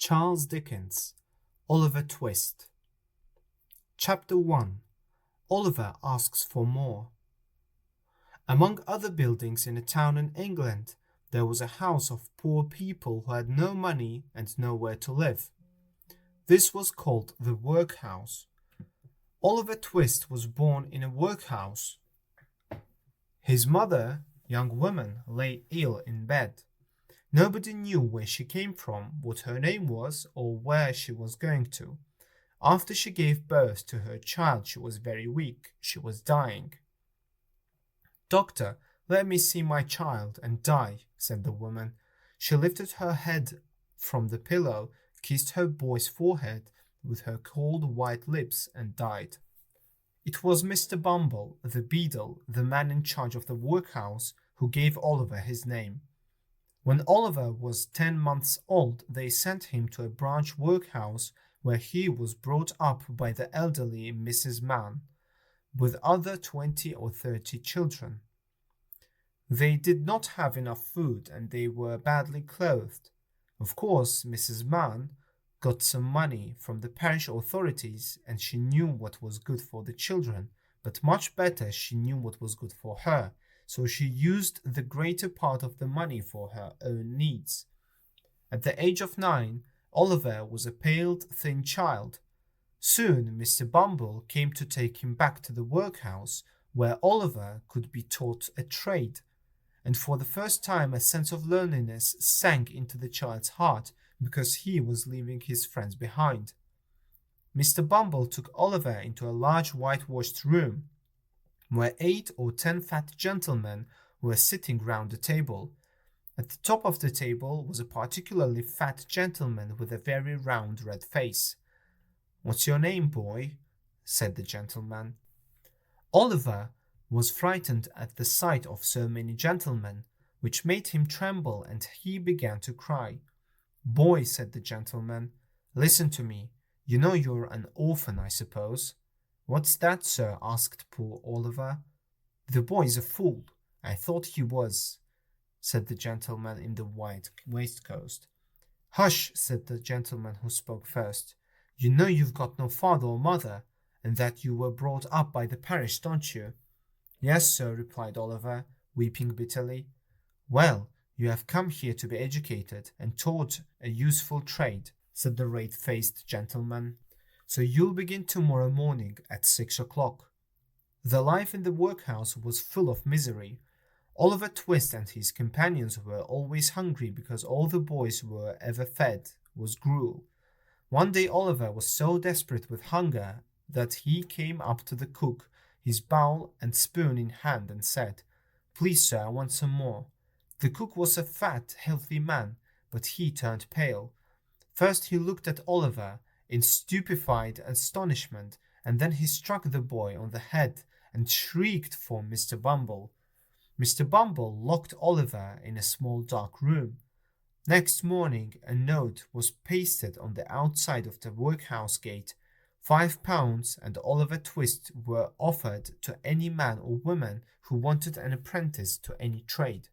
Charles Dickens, Oliver Twist. Chapter 1. Oliver Asks for More. Among other buildings in a town in England, there was a house of poor people who had no money and nowhere to live. This was called the workhouse. Oliver Twist was born in a workhouse. His mother, young woman, lay ill in bed. Nobody knew where she came from, what her name was, or where she was going to. After she gave birth to her child, she was very weak. She was dying. "Doctor, let me see my child and die," said the woman. She lifted her head from the pillow, kissed her boy's forehead with her cold white lips, and died. It was Mr. Bumble, the beadle, the man in charge of the workhouse, who gave Oliver his name. When Oliver was 10 months old, they sent him to a branch workhouse where he was brought up by the elderly Mrs. Mann, with other 20 or 30 children. They did not have enough food and they were badly clothed. Of course, Mrs. Mann got some money from the parish authorities and she knew what was good for the children, but much better she knew what was good for her, so she used the greater part of the money for her own needs. At the age of 9, Oliver was a pale, thin child. Soon Mr. Bumble came to take him back to the workhouse, where Oliver could be taught a trade, and for the first time a sense of loneliness sank into the child's heart because he was leaving his friends behind. Mr. Bumble took Oliver into a large whitewashed room, where 8 or 10 fat gentlemen were sitting round a table. At the top of the table was a particularly fat gentleman with a very round red face. "What's your name, boy?" said the gentleman. Oliver was frightened at the sight of so many gentlemen, which made him tremble, and he began to cry. "Boy," said the gentleman, "listen to me. You know you're an orphan, I suppose." "What's that, sir?" asked poor Oliver. "The boy's a fool. I thought he was," said the gentleman in the white waistcoat. "Hush," said the gentleman who spoke first. "You know you've got no father or mother, and that you were brought up by the parish, don't you?" "Yes, sir," replied Oliver, weeping bitterly. "Well, you have come here to be educated and taught a useful trade," said the red-faced gentleman. "So you'll begin tomorrow morning at 6 o'clock. The life in the workhouse was full of misery. Oliver Twist and his companions were always hungry because all the boys were ever fed was gruel. One day Oliver was so desperate with hunger that he came up to the cook, his bowl and spoon in hand, and said, "Please, sir, I want some more." The cook was a fat, healthy man, but he turned pale. First he looked at Oliver in stupefied astonishment, and then he struck the boy on the head and shrieked for Mr. Bumble. Mr. Bumble locked Oliver in a small dark room. Next morning a note was pasted on the outside of the workhouse gate. £5 and Oliver Twist were offered to any man or woman who wanted an apprentice to any trade.